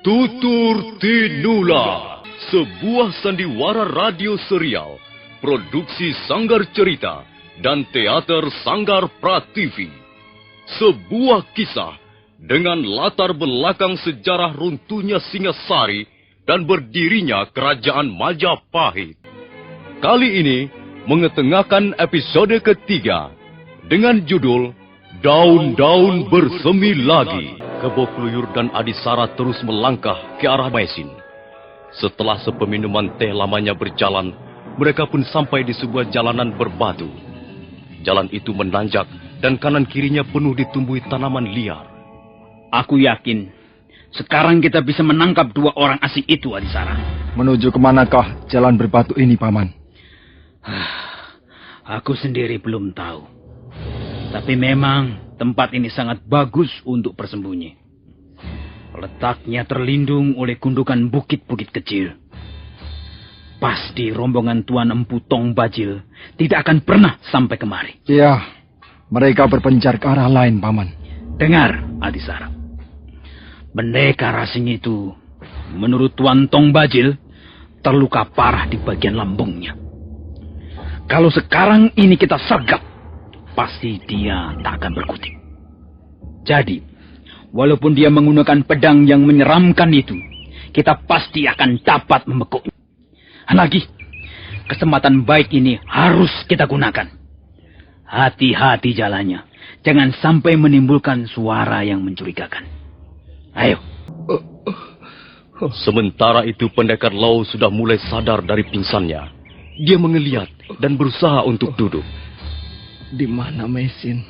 Tutur Tinula, sebuah sandiwara radio serial, produksi Sanggar Cerita dan teater Sanggar Prativi. Sebuah kisah dengan latar belakang sejarah runtuhnya Singasari dan berdirinya Kerajaan Majapahit. Kali ini mengetengahkan episode ketiga dengan judul Daun-Daun Bersemi Lagi. Kebo Kluyur dan Adisara terus melangkah ke arah Maisin. Setelah sepeminuman teh lamanya berjalan, mereka pun sampai di sebuah jalanan berbatu. Jalan itu menanjak dan kanan kirinya penuh ditumbuhi tanaman liar. Aku yakin sekarang kita bisa menangkap dua orang asing itu, Adisara. Menuju kemanakah jalan berbatu ini, Paman? Aku sendiri belum tahu. Tapi memang tempat ini sangat bagus untuk bersembunyi. Letaknya terlindung oleh gundukan bukit-bukit kecil. Pasti rombongan Tuan Empu Tong Bajil tidak akan pernah sampai kemari. Iya, mereka berpencar ke arah lain, Paman. Dengar, Adisara. Pendekar asing itu, menurut Tuan Tong Bajil, terluka parah di bagian lambungnya. Kalau sekarang ini kita sergap, pasti dia tak akan berkutik. Jadi, walaupun dia menggunakan pedang yang menyeramkan itu, kita pasti akan dapat membekuknya. Lagi, kesempatan baik ini harus kita gunakan. Hati-hati jalannya. Jangan sampai menimbulkan suara yang mencurigakan. Ayo. Sementara itu pendekar Lau sudah mulai sadar dari pingsannya. Dia mengeliat dan berusaha untuk duduk. Di mana Maisin?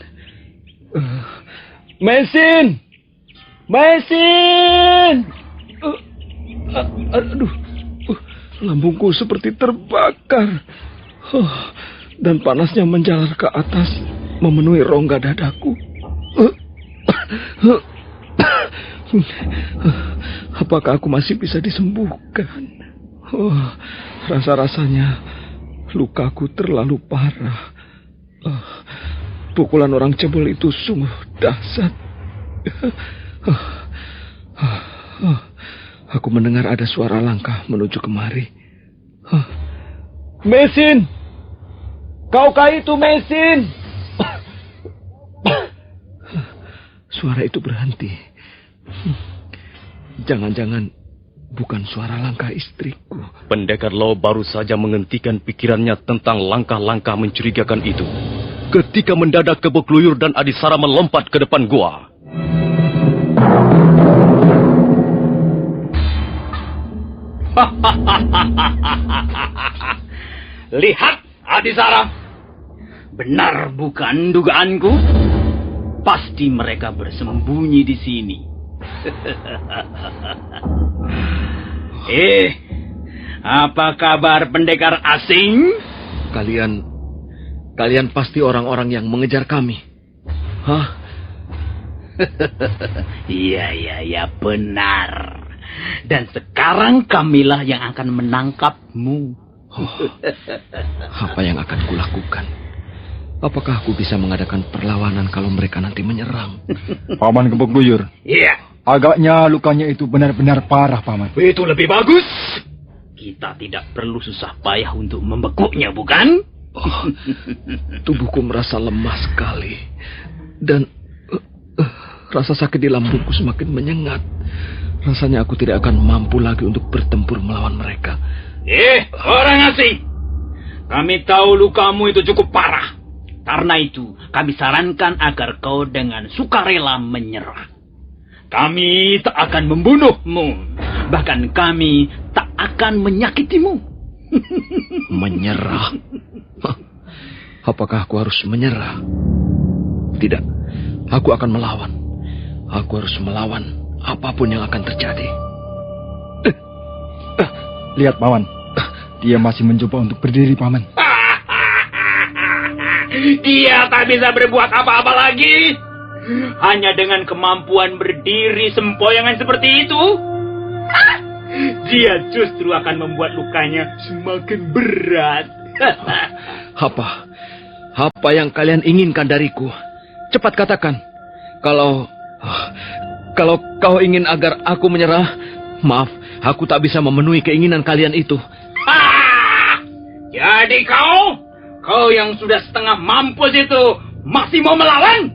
Maisin! Maisin! Aduh, lambungku seperti terbakar. Dan panasnya menjalar ke atas, memenuhi rongga dadaku. Apakah aku masih bisa disembuhkan? Rasa-rasanya lukaku terlalu parah. Pukulan orang cebol itu sungguh dahsyat. Aku mendengar ada suara langkah menuju kemari. Maisin! Kaukah itu, Maisin? Suara itu berhenti. Jangan-jangan bukan suara langkah istriku. Pendekar Lau baru saja menghentikan pikirannya tentang langkah-langkah mencurigakan itu, ketika mendadak Kebo Kluyur dan Adisara melompat ke depan gua. Lihat, Adisara. Benar bukan dugaanku? Pasti mereka bersembunyi di sini. Apa kabar pendekar asing? Kalian pasti orang-orang yang mengejar kami. Hah? Iya, benar. Dan sekarang kamilah yang akan menangkapmu. Apa yang akan kulakukan? Apakah aku bisa mengadakan perlawanan kalau mereka nanti menyerang? Paman Kebo Kluyur. Iya. Agaknya lukanya itu benar-benar parah, Paman. Itu lebih bagus. Kita tidak perlu susah payah untuk membekuknya, bukan? Tubuhku merasa lemah sekali. Dan rasa sakit di lambungku semakin menyengat. Rasanya aku tidak akan mampu lagi untuk bertempur melawan mereka. Orang asing. Kami tahu lukamu itu cukup parah. Karena itu, kami sarankan agar kau dengan sukarela menyerah. Kami tak akan membunuhmu. Bahkan kami tak akan menyakitimu. Menyerah? Apakah aku harus menyerah? Tidak, aku akan melawan. Aku harus melawan apapun yang akan terjadi. Lihat, Paman. Dia masih mencoba untuk berdiri, Paman. Dia tak bisa berbuat apa-apa lagi. Hanya dengan kemampuan berdiri sempoyongan seperti itu, dia justru akan membuat lukanya semakin berat. Apa yang kalian inginkan dariku? Cepat katakan. Kalau kau ingin agar aku menyerah, Maaf, aku tak bisa memenuhi keinginan kalian itu. Jadi kau yang sudah setengah mampus itu masih mau melawan?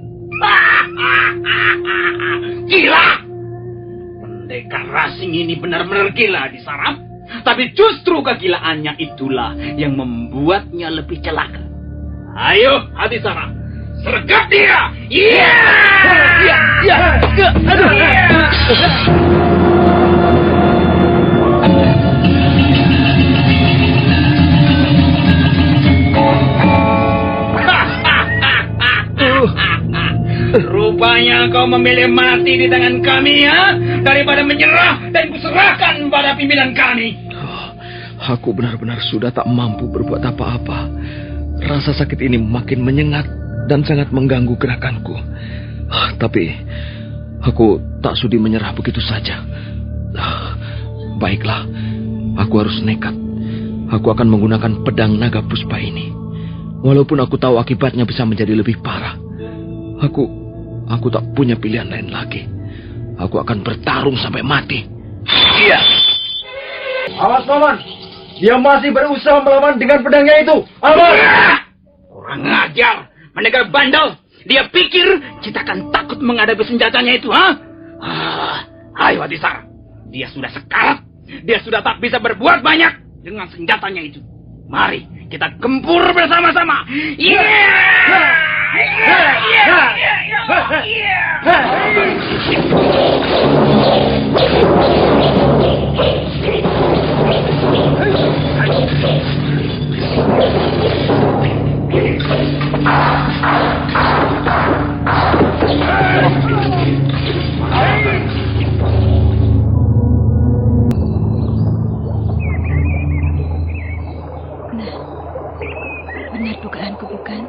Gila! Pendekar Rasing ini benar-benar gila Adisara. Tapi justru kegilaannya itulah yang membuatnya lebih celaka. Ayo Adisara, sergap dia! Iya! Aduh! Rupanya kau memilih mati di tangan kami, ya? Daripada menyerah dan kuserahkan pada pimpinan kami. Aku benar-benar sudah tak mampu berbuat apa-apa. Rasa sakit ini makin menyengat dan sangat mengganggu gerakanku. Tapi aku tak sudi menyerah begitu saja. Baiklah, aku harus nekat. Aku akan menggunakan pedang naga puspa ini. Walaupun aku tahu akibatnya bisa menjadi lebih parah. Aku tak punya pilihan lain lagi. Aku akan bertarung sampai mati. Iya. Awas, Paman. Dia masih berusaha melawan dengan pedangnya itu. Awas! Kurang ajar. Pendekar bandel. Dia pikir kita akan takut menghadapi senjatanya itu, ha? Ayo, Adisara. Dia sudah sekarat. Dia sudah tak bisa berbuat banyak dengan senjatanya itu. Mari kita gempur bersama-sama. Benar dugaanku, bukan?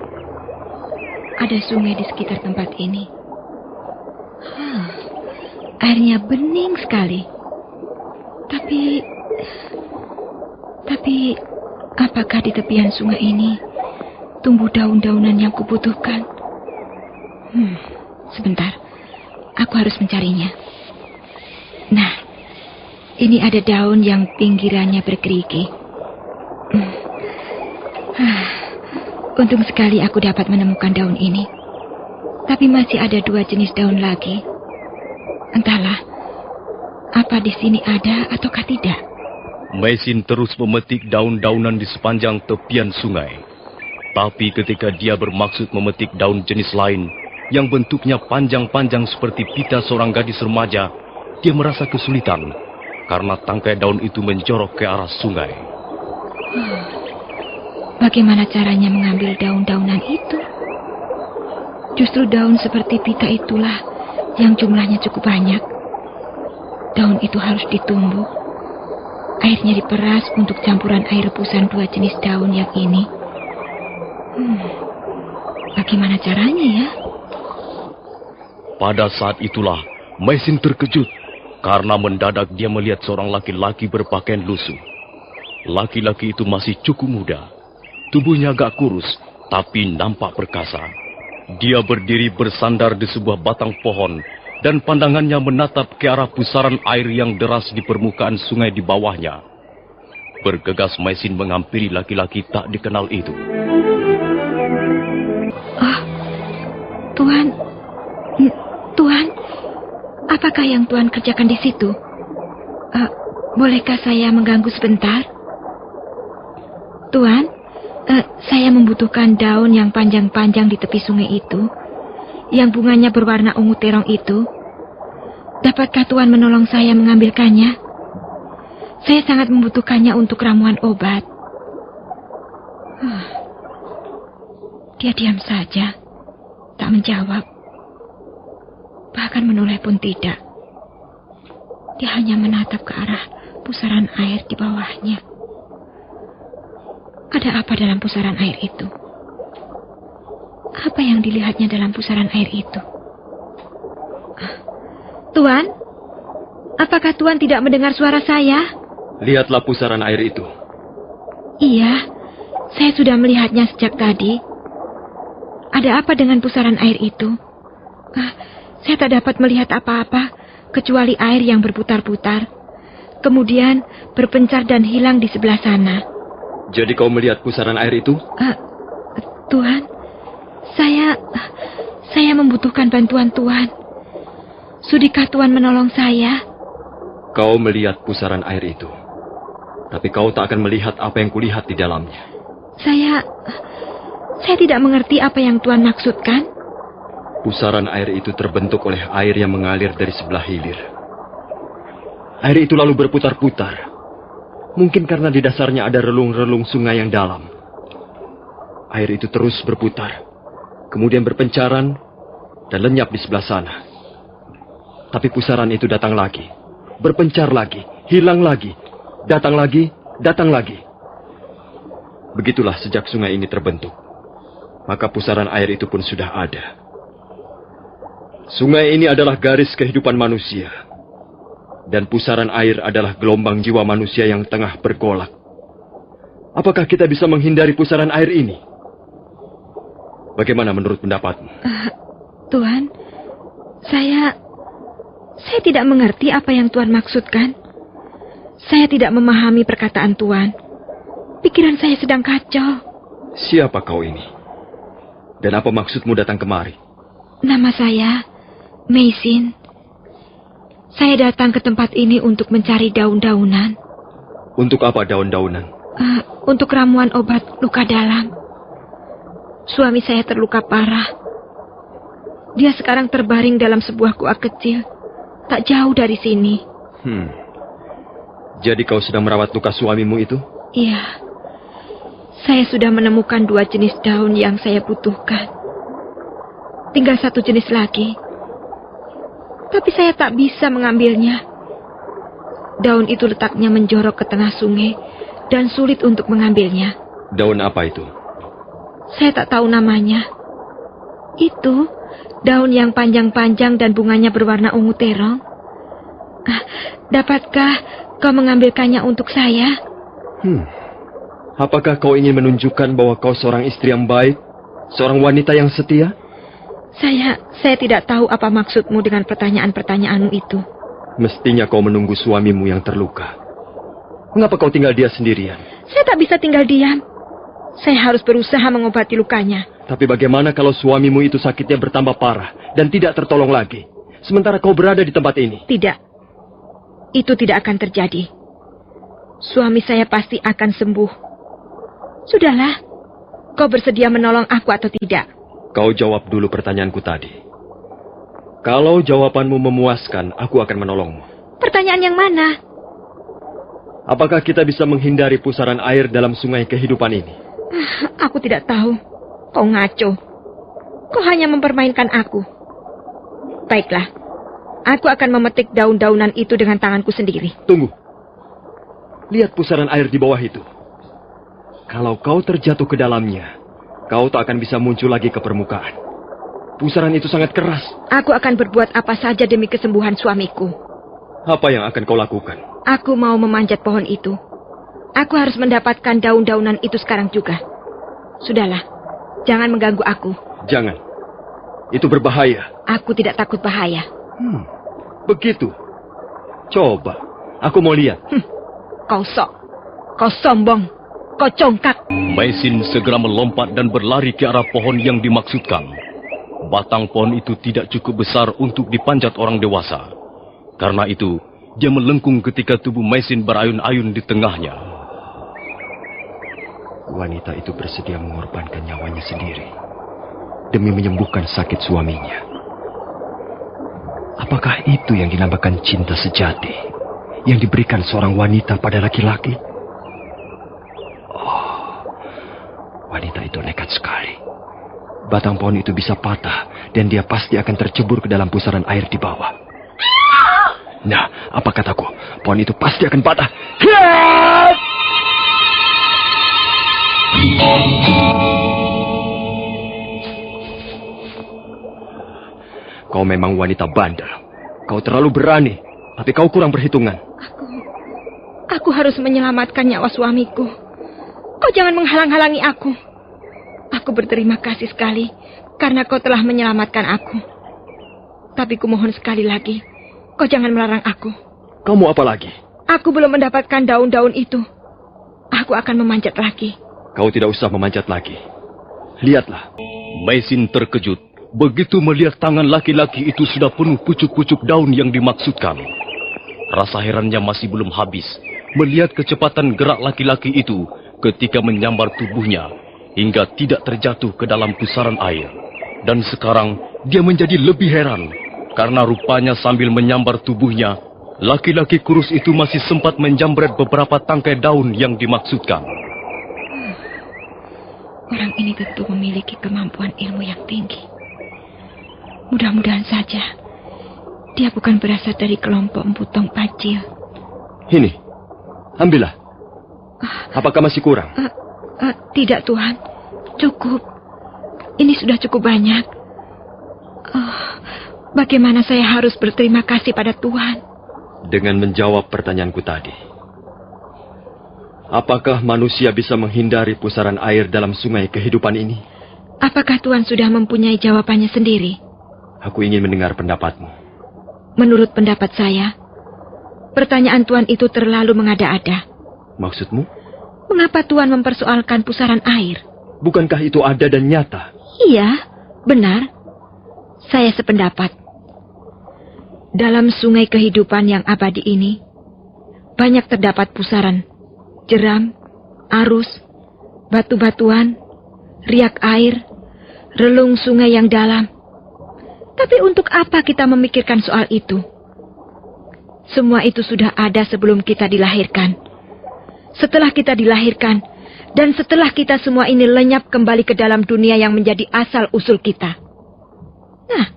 Ada sungai di sekitar tempat ini. Airnya bening sekali. Tapi apakah di tepian sungai ini tumbuh daun-daunan yang kubutuhkan? Sebentar. Aku harus mencarinya. Nah, ini ada daun yang pinggirannya bergerigi. Untung sekali aku dapat menemukan daun ini. Tapi masih ada 2 jenis daun lagi. Entahlah, apa di sini ada ataukah tidak? Maisin terus memetik daun-daunan di sepanjang tepian sungai. Tapi ketika dia bermaksud memetik daun jenis lain, yang bentuknya panjang-panjang seperti pita seorang gadis remaja, dia merasa kesulitan, karena tangkai daun itu menjorok ke arah sungai. Bagaimana caranya mengambil daun-daunan itu? Justru daun seperti pita itulah yang jumlahnya cukup banyak. Daun itu harus ditumbuk. Airnya diperas untuk campuran air rebusan 2 jenis daun yang ini. Bagaimana caranya ya? Pada saat itulah, Maisin terkejut karena mendadak dia melihat seorang laki-laki berpakaian lusuh. Laki-laki itu masih cukup muda. Tubuhnya agak kurus, tapi nampak perkasa. Dia berdiri bersandar di sebuah batang pohon, dan pandangannya menatap ke arah pusaran air yang deras di permukaan sungai di bawahnya. Bergegas Maisin menghampiri laki-laki tak dikenal itu. Tuan, apakah yang Tuan kerjakan di situ? Bolehkah saya mengganggu sebentar? Tuan, saya membutuhkan daun yang panjang-panjang di tepi sungai itu, yang bunganya berwarna ungu terong itu. Dapatkah Tuan menolong saya mengambilkannya? Saya sangat membutuhkannya untuk ramuan obat. Dia diam saja, tak menjawab. Bahkan menoleh pun tidak. Dia hanya menatap ke arah pusaran air di bawahnya. Ada apa dalam pusaran air itu? Apa yang dilihatnya dalam pusaran air itu? Tuan, apakah Tuan tidak mendengar suara saya? Lihatlah pusaran air itu. Iya, saya sudah melihatnya sejak tadi. Ada apa dengan pusaran air itu? Saya tak dapat melihat apa-apa kecuali air yang berputar-putar. kemudian berpencar dan hilang di sebelah sana. Jadi kau melihat pusaran air itu? Tuhan, saya membutuhkan bantuan Tuhan. Sudikah Tuhan menolong saya? Kau melihat pusaran air itu, tapi kau tak akan melihat apa yang kulihat di dalamnya. Saya tidak mengerti apa yang Tuhan maksudkan. Pusaran air itu terbentuk oleh air yang mengalir dari sebelah hilir. Air itu lalu berputar-putar. Mungkin karena di dasarnya ada relung-relung sungai yang dalam. Air itu terus berputar, kemudian berpencaran dan lenyap di sebelah sana. Tapi pusaran itu datang lagi, berpencar lagi, hilang lagi, datang lagi, datang lagi. Begitulah sejak sungai ini terbentuk. Maka pusaran air itu pun sudah ada. Sungai ini adalah garis kehidupan manusia. Dan pusaran air adalah gelombang jiwa manusia yang tengah bergolak. Apakah kita bisa menghindari pusaran air ini? Bagaimana menurut pendapatmu? Tuhan, saya tidak mengerti apa yang Tuhan maksudkan. Saya tidak memahami perkataan Tuhan. Pikiran saya sedang kacau. Siapa kau ini? Dan apa maksudmu datang kemari? Nama saya Maisin. Saya datang ke tempat ini untuk mencari daun-daunan. Untuk apa daun-daunan? Untuk ramuan obat luka dalam. Suami saya terluka parah. Dia sekarang terbaring dalam sebuah gua kecil, tak jauh dari sini. Jadi kau sedang merawat luka suamimu itu? Iya. Saya sudah menemukan 2 jenis daun yang saya butuhkan. Tinggal 1 jenis lagi. Tapi saya tak bisa mengambilnya. Daun itu letaknya menjorok ke tengah sungai dan sulit untuk mengambilnya. Daun apa itu? Saya tak tahu namanya. Itu daun yang panjang-panjang dan bunganya berwarna ungu terong. Dapatkah kau mengambilkannya untuk saya? Apakah kau ingin menunjukkan bahwa kau seorang istri yang baik? Seorang wanita yang setia? Saya tidak tahu apa maksudmu dengan pertanyaan-pertanyaanmu itu. Mestinya kau menunggu suamimu yang terluka. Mengapa kau tinggal dia sendirian? Saya tak bisa tinggal diam. Saya harus berusaha mengobati lukanya. Tapi bagaimana kalau suamimu itu sakitnya bertambah parah dan tidak tertolong lagi? Sementara kau berada di tempat ini. Tidak. Itu tidak akan terjadi. Suami saya pasti akan sembuh. Sudahlah. Kau bersedia menolong aku atau tidak? Kau jawab dulu pertanyaanku tadi. Kalau jawabanmu memuaskan, aku akan menolongmu. Pertanyaan yang mana? Apakah kita bisa menghindari pusaran air dalam sungai kehidupan ini? Aku tidak tahu. Kau ngaco. Kau hanya mempermainkan aku. Baiklah. Aku akan memetik daun-daunan itu dengan tanganku sendiri. Tunggu. Lihat pusaran air di bawah itu. Kalau kau terjatuh ke dalamnya, kau tak akan bisa muncul lagi ke permukaan. Pusaran itu sangat keras. Aku akan berbuat apa saja demi kesembuhan suamiku. Apa yang akan kau lakukan? Aku mau memanjat pohon itu. Aku harus mendapatkan daun-daunan itu sekarang juga. Sudahlah, jangan mengganggu aku. Jangan. Itu berbahaya. Aku tidak takut bahaya. Begitu. Coba, aku mau lihat. Kau sok. Kau sombong. Kau congkak. Maisin segera melompat dan berlari ke arah pohon yang dimaksudkan. Batang pohon itu tidak cukup besar untuk dipanjat orang dewasa. Karena itu, dia melengkung ketika tubuh Maisin berayun-ayun di tengahnya. Wanita itu bersedia mengorbankan nyawanya sendiri demi menyembuhkan sakit suaminya. Apakah itu yang dinamakan cinta sejati yang diberikan seorang wanita pada laki-laki? Wanita itu nekat sekali. Batang pohon itu bisa patah dan dia pasti akan tercebur ke dalam pusaran air di bawah. Nah, apa kataku? Pohon itu pasti akan patah. Kau memang wanita bandel. Kau terlalu berani, tapi kau kurang perhitungan. Aku harus menyelamatkan nyawa suamiku. Kau jangan menghalang-halangi aku. Aku berterima kasih sekali karena kau telah menyelamatkan aku. Tapi kumohon sekali lagi, kau jangan melarang aku. Kamu apa lagi? Aku belum mendapatkan daun-daun itu. Aku akan memanjat lagi. Kau tidak usah memanjat lagi. Lihatlah. Maisin terkejut begitu melihat tangan laki-laki itu sudah penuh pucuk-pucuk daun yang dimaksudkan. Rasa herannya masih belum habis melihat kecepatan gerak laki-laki itu ketika menyambar tubuhnya hingga tidak terjatuh ke dalam pusaran air. Dan sekarang dia menjadi lebih heran karena rupanya sambil menyambar tubuhnya, laki-laki kurus itu masih sempat menjamret beberapa tangkai daun yang dimaksudkan. Orang ini tentu memiliki kemampuan ilmu yang tinggi. Mudah-mudahan saja dia bukan berasal dari kelompok Empu Tong Bajil. Ini, ambillah. Apakah masih kurang? Tidak, Tuhan. Cukup. Ini sudah cukup banyak. Bagaimana saya harus berterima kasih pada Tuhan? Dengan menjawab pertanyaanku tadi. Apakah manusia bisa menghindari pusaran air dalam sungai kehidupan ini? Apakah Tuhan sudah mempunyai jawabannya sendiri? Aku ingin mendengar pendapatmu. Menurut pendapat saya, pertanyaan Tuhan itu terlalu mengada-ada. Maksudmu? Mengapa Tuhan mempersoalkan pusaran air? Bukankah itu ada dan nyata? Iya, benar. Saya sependapat. Dalam sungai kehidupan yang abadi ini, banyak terdapat pusaran, jeram, arus, batu-batuan, riak air, relung sungai yang dalam. Tapi untuk apa kita memikirkan soal itu? Semua itu sudah ada sebelum kita dilahirkan. Setelah kita dilahirkan, dan setelah kita semua ini lenyap kembali ke dalam dunia yang menjadi asal-usul kita. Nah,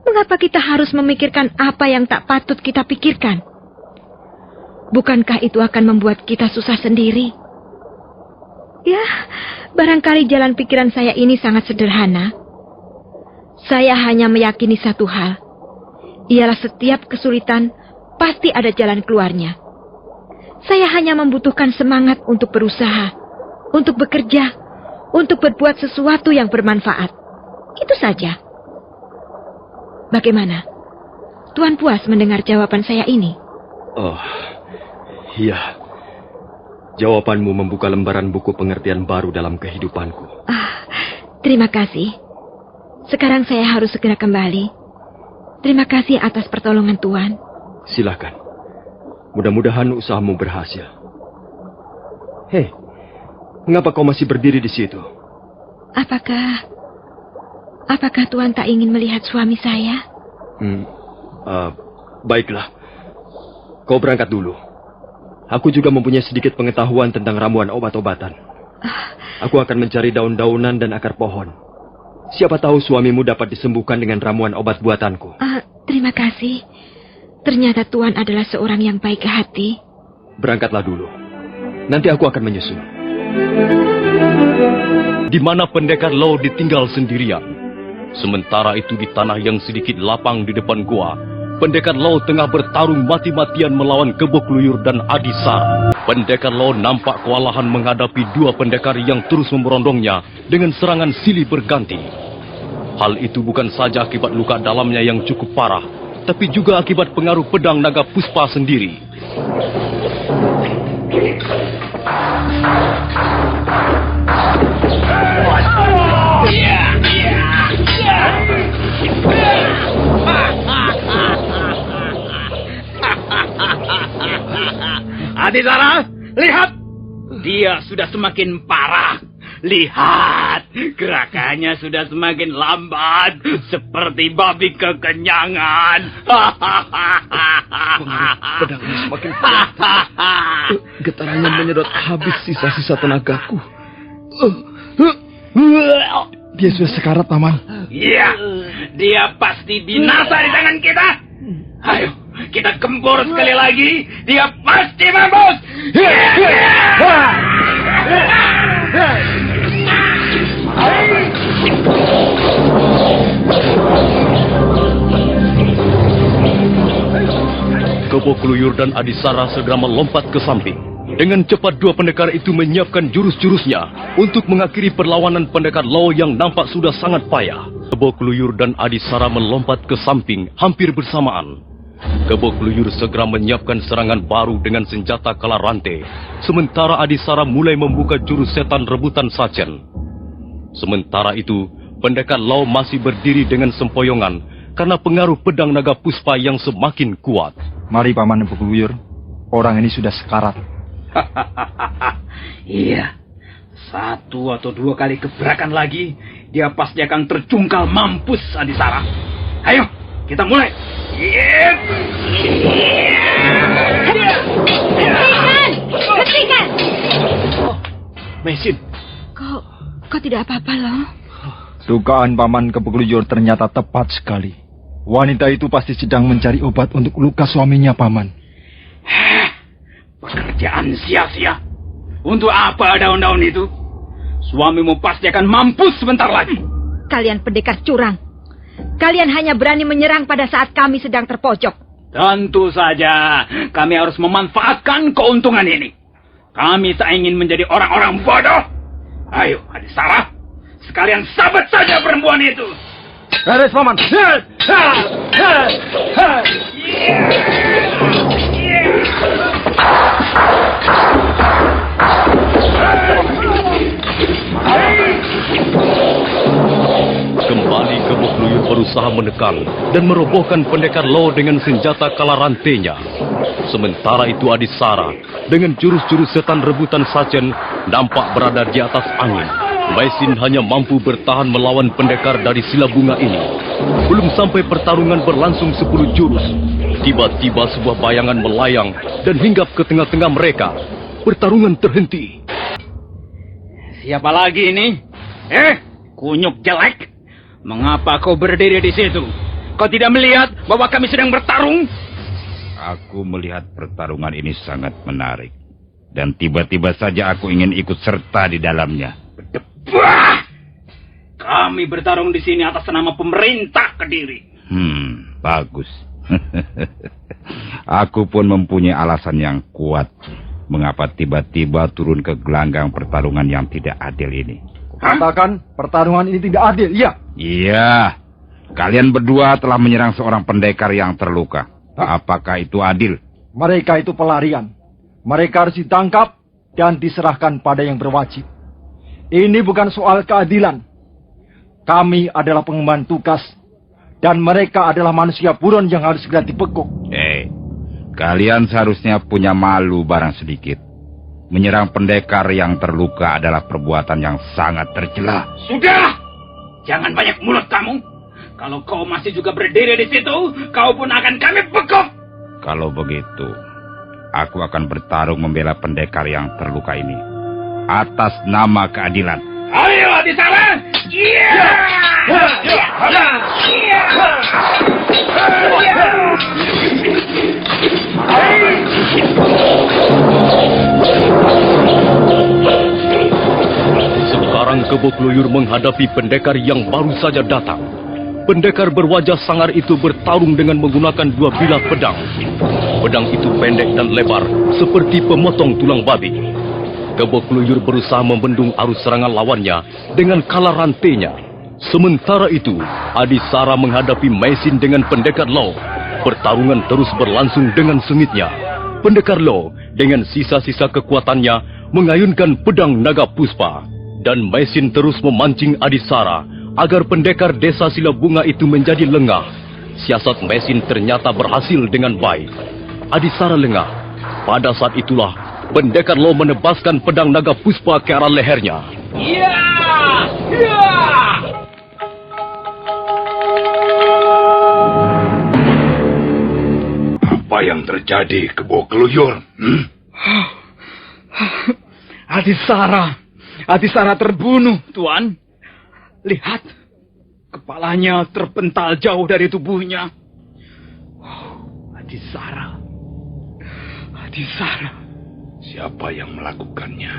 mengapa kita harus memikirkan apa yang tak patut kita pikirkan? Bukankah itu akan membuat kita susah sendiri? Ya, barangkali jalan pikiran saya ini sangat sederhana. Saya hanya meyakini satu hal. Ialah setiap kesulitan pasti ada jalan keluarnya. Saya hanya membutuhkan semangat untuk berusaha, untuk bekerja, untuk berbuat sesuatu yang bermanfaat. Itu saja. Bagaimana? Tuan puas mendengar jawaban saya ini? Oh, iya. Jawabanmu membuka lembaran buku pengertian baru dalam kehidupanku. Terima kasih. Sekarang saya harus segera kembali. Terima kasih atas pertolongan Tuhan. Silakan. Mudah-mudahan usahamu berhasil. Hei, mengapa kau masih berdiri di situ? Apakah Tuhan tak ingin melihat suami saya? Baiklah. Kau berangkat dulu. Aku juga mempunyai sedikit pengetahuan tentang ramuan obat-obatan. Aku akan mencari daun-daunan dan akar pohon. Siapa tahu suamimu dapat disembuhkan dengan ramuan obat buatanku. Terima kasih. Ternyata Tuhan adalah seorang yang baik hati. Berangkatlah dulu. Nanti aku akan menyusul. Di mana pendekar Lo ditinggal sendirian. Sementara itu di tanah yang sedikit lapang di depan gua, pendekar Lo tengah bertarung mati-matian melawan Kebo Kluyur dan Adisara. Pendekar Lo nampak kewalahan menghadapi dua pendekar yang terus memerondongnya dengan serangan silih berganti. Hal itu bukan saja akibat luka dalamnya yang cukup parah, tapi juga akibat pengaruh pedang naga Puspa sendiri. Adisara, lihat! Dia sudah semakin parah. Lihat, gerakannya sudah semakin lambat, seperti babi kekenyangan. Pedangnya semakin kuat. Getarannya menyedot habis sisa-sisa tenagaku. Dia sudah sekarat, Paman. Iya, dia pasti binasa di tangan kita. Ayo, kita gempur sekali lagi. Dia pasti mampus. Kebo Kluyur dan Adisara segera melompat ke samping. Dengan cepat dua pendekar itu menyiapkan jurus-jurusnya untuk mengakhiri perlawanan pendekar Lo yang nampak sudah sangat payah. Kebo Kluyur dan Adisara melompat ke samping hampir bersamaan. Kebo Kluyur segera menyiapkan serangan baru dengan senjata kala rantai, sementara Adisara mulai membuka jurus setan rebutan sajen. Sementara itu, pendekar Lau masih berdiri dengan sempoyongan karena pengaruh pedang naga puspa yang semakin kuat. Mari Paman Kebo Kluyur, orang ini sudah sekarat. Iya, 1 atau 2 kali gebrakan lagi, dia pasti akan terjungkal mampus Adisara. Ayo, kita mulai. Hentikan! Mesin, Kau tidak apa-apa loh. Dugaan Paman Kebo Kluyur ternyata tepat sekali. Wanita itu pasti sedang mencari obat untuk luka suaminya, Paman. Pekerjaan sia-sia. Untuk apa daun-daun itu? Suamimu pasti akan mampus sebentar lagi. Kalian pendekar curang. Kalian hanya berani menyerang pada saat kami sedang terpojok. Tentu saja, kami harus memanfaatkan keuntungan ini. Kami tak ingin menjadi orang-orang bodoh. Ayo, Adisara, sekalian sabet saja perempuan itu. Beres, Paman. Kembali Kebo Kluyur berusaha menekan dan merobohkan pendekar Lau dengan senjata kala rantainya. Sementara itu Adisara dengan jurus-jurus setan rebutan sajen nampak berada di atas angin. Maisin hanya mampu bertahan melawan pendekar dari sila bunga ini. Belum sampai pertarungan berlangsung 10 jurus, tiba-tiba sebuah bayangan melayang dan hinggap ke tengah-tengah mereka. Pertarungan terhenti. Siapa lagi ini? Kunyuk jelek. Mengapa kau berdiri di situ? Kau tidak melihat bahwa kami sedang bertarung? Aku melihat pertarungan ini sangat menarik. Dan tiba-tiba saja aku ingin ikut serta di dalamnya. Bah! Kami bertarung di sini atas nama pemerintah Kediri. Bagus. Aku pun mempunyai alasan yang kuat mengapa tiba-tiba turun ke gelanggang pertarungan yang tidak adil ini. Katakan pertarungan ini tidak adil, iya? Iya. Kalian berdua telah menyerang seorang pendekar yang terluka. Apakah itu adil? Mereka itu pelarian. Mereka harus ditangkap dan diserahkan pada yang berwajib. Ini bukan soal keadilan. Kami adalah pengemban tugas, dan mereka adalah manusia buron yang harus segera dibekuk. Kalian seharusnya punya malu barang sedikit. Menyerang pendekar yang terluka adalah perbuatan yang sangat tercela. Sudah! Jangan banyak mulut kamu. Kalau kau masih juga berdiri di situ, kau pun akan kami bekuk. Kalau begitu, aku akan bertarung membela pendekar yang terluka ini. Atas nama keadilan. Ayo, Adisara! Sekarang Kebo Kluyur menghadapi pendekar yang baru saja datang. Pendekar berwajah sangar itu bertarung dengan menggunakan 2 bilah pedang. Pedang itu pendek dan lebar, seperti pemotong tulang babi. Kebo Kluyur berusaha membendung arus serangan lawannya dengan kala rantainya. Sementara itu, Adisara menghadapi Maisin dengan pendekar Lau. Pertarungan terus berlangsung dengan sengitnya. Pendekar Lau dengan sisa-sisa kekuatannya mengayunkan pedang naga puspa. Dan Maisin terus memancing Adisara agar pendekar desa sila bunga itu menjadi lengah. Siasat Maisin ternyata berhasil dengan baik. Adisara lengah. Pada saat itulah pendekar Lau menebaskan pedang naga puspa ke arah lehernya. Apa yang terjadi, Kebo Kluyur? Adisara terbunuh, Tuan. Lihat, kepalanya terpental jauh dari tubuhnya. Adisara. Siapa yang melakukannya?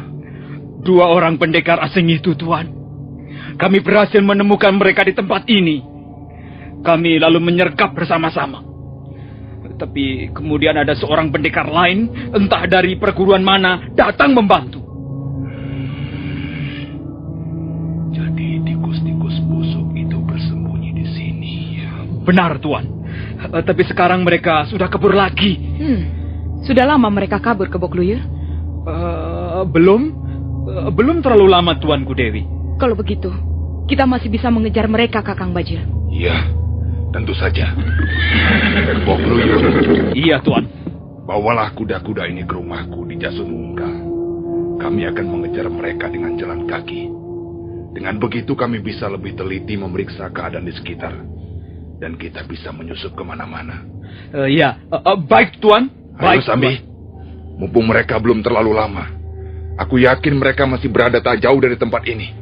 2 orang pendekar asing itu, Tuan. Kami berhasil menemukan mereka di tempat ini. Kami lalu menyergap bersama-sama. Tapi kemudian ada seorang pendekar lain, entah dari perguruan mana, datang membantu. Jadi tikus-tikus busuk itu bersembunyi di sini, ya? Benar, Tuan. Tapi sekarang mereka sudah kabur lagi. Sudah lama mereka kabur ke Bokluyur? Belum terlalu lama, Tuanku Dewi. Kalau begitu, kita masih bisa mengejar mereka, Kakang Bajil. Iya, tentu saja. Bokluyur, Iya, Tuan. bawalah kuda-kuda ini ke rumahku di Jasun Wungkal. Kami akan mengejar mereka dengan jalan kaki. Dengan begitu kami bisa lebih teliti memeriksa keadaan di sekitar. Dan kita bisa menyusup kemana-mana. Baik, Tuan. Ayo, Baik, Sambi. Mumpung mereka belum terlalu lama. Aku yakin mereka masih berada tak jauh dari tempat ini.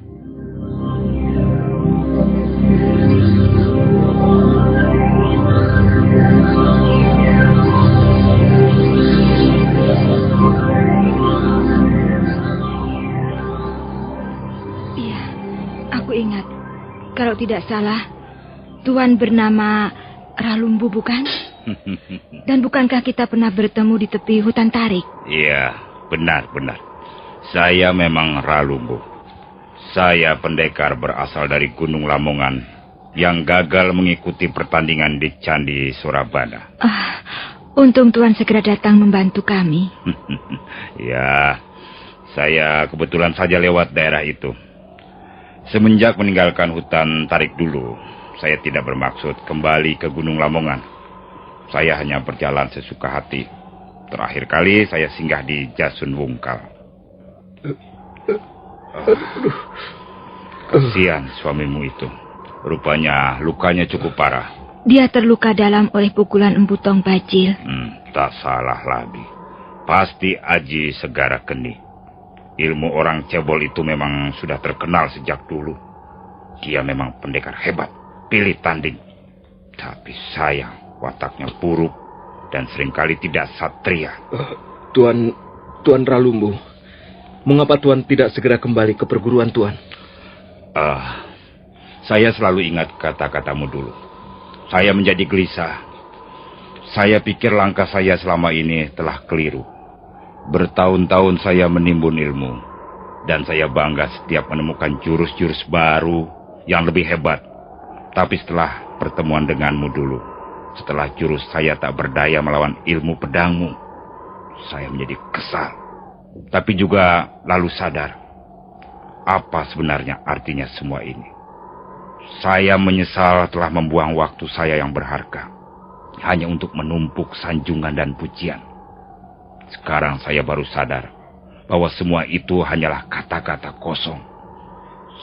Iya, aku ingat. Kalau tidak salah, Tuan bernama Ralumbu, bukan? Dan bukankah kita pernah bertemu di tepi hutan tarik? Iya, benar-benar. Saya memang Ralumbu. Saya pendekar berasal dari Gunung Lamongan yang gagal mengikuti pertandingan di Candi Surabada. Untung Tuan segera datang membantu kami. Ya, saya kebetulan saja lewat daerah itu. Semenjak meninggalkan hutan tarik dulu, saya tidak bermaksud kembali ke Gunung Lamongan. Saya hanya berjalan sesuka hati. Terakhir kali saya singgah di Jasun Wungkal. Kasihan suamimu itu. Rupanya lukanya cukup parah. Dia terluka dalam oleh pukulan Empu Tong Bajil. Tak salah lagi. Pasti Aji Segara Geni. Ilmu orang cebol itu memang sudah terkenal sejak dulu. Dia memang pendekar hebat, pilih tanding. Tapi sayang, wataknya buruk dan seringkali tidak satria. Tuan Ralumbu, mengapa Tuan tidak segera kembali ke perguruan Tuan? Saya selalu ingat kata-katamu dulu. Saya menjadi gelisah. Saya pikir langkah saya selama ini telah keliru. Bertahun-tahun saya menimbun ilmu. Dan saya bangga setiap menemukan jurus-jurus baru yang lebih hebat. Tapi setelah pertemuan denganmu dulu, setelah jurus saya tak berdaya melawan ilmu pedangmu, saya menjadi kesal. Tapi juga lalu sadar, apa sebenarnya artinya semua ini. Saya menyesal telah membuang waktu saya yang berharga, hanya untuk menumpuk sanjungan dan pujian. Sekarang saya baru sadar, bahwa semua itu hanyalah kata-kata kosong.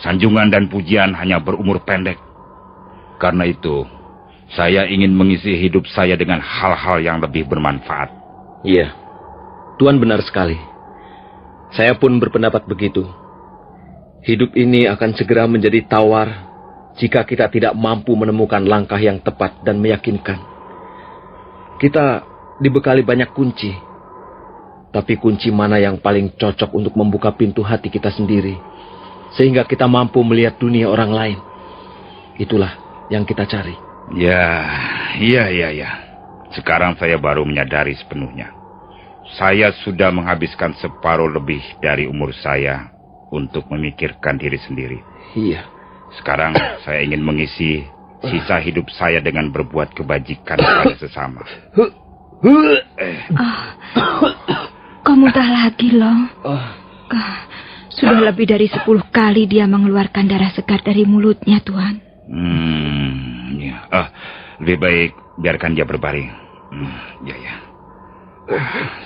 Sanjungan dan pujian hanya berumur pendek. Karena itu, saya ingin mengisi hidup saya dengan hal-hal yang lebih bermanfaat. Iya, Tuan benar sekali. Saya pun berpendapat begitu. Hidup ini akan segera menjadi tawar jika kita tidak mampu menemukan langkah yang tepat dan meyakinkan. Kita dibekali banyak kunci, tapi kunci mana yang paling cocok untuk membuka pintu hati kita sendiri, sehingga kita mampu melihat dunia orang lain. Itulah yang kita cari. Ya. Sekarang saya baru menyadari sepenuhnya. Saya sudah menghabiskan separuh lebih dari umur saya untuk memikirkan diri sendiri. Iya. Sekarang saya ingin mengisi sisa hidup saya dengan berbuat kebajikan kepada sesama. Kau muntah lagi, Long. Sudah lebih dari 10 kali dia mengeluarkan darah segar dari mulutnya, Tuan. Lebih baik biarkan dia berbaring. Ya.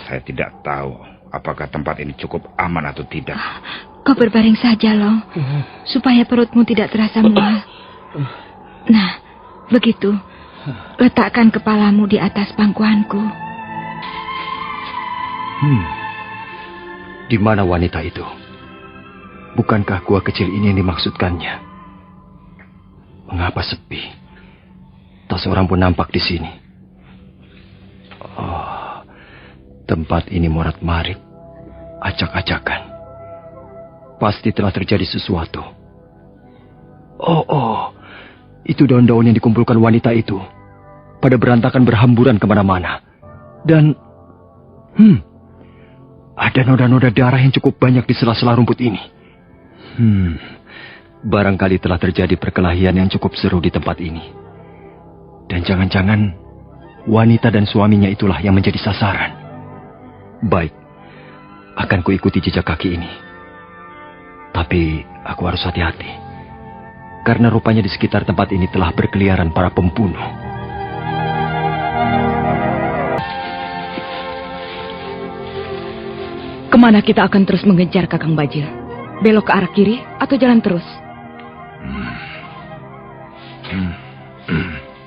Saya tidak tahu apakah tempat ini cukup aman atau tidak. Kau berbaring saja, Long, supaya perutmu tidak terasa mual. Nah, begitu. Letakkan kepalamu di atas pangkuanku. Di mana wanita itu? Bukankah gua kecil ini yang dimaksudkannya? Mengapa sepi? Tak seorang pun nampak di sini. Oh, tempat ini morat-marit, acak-acakan. Pasti telah terjadi sesuatu. Oh, itu daun-daun yang dikumpulkan wanita itu pada berantakan berhamburan kemana-mana. Dan, ada noda-noda darah yang cukup banyak di sela-sela rumput ini. Barangkali telah terjadi perkelahian yang cukup seru di tempat ini. Dan jangan-jangan wanita dan suaminya itulah yang menjadi sasaran. Baik, akan kuikuti jejak kaki ini. Tapi aku harus hati-hati, karena rupanya di sekitar tempat ini telah berkeliaran para pembunuh. Kemana kita akan terus mengejar, Kakang Bajil? Belok ke arah kiri atau jalan terus?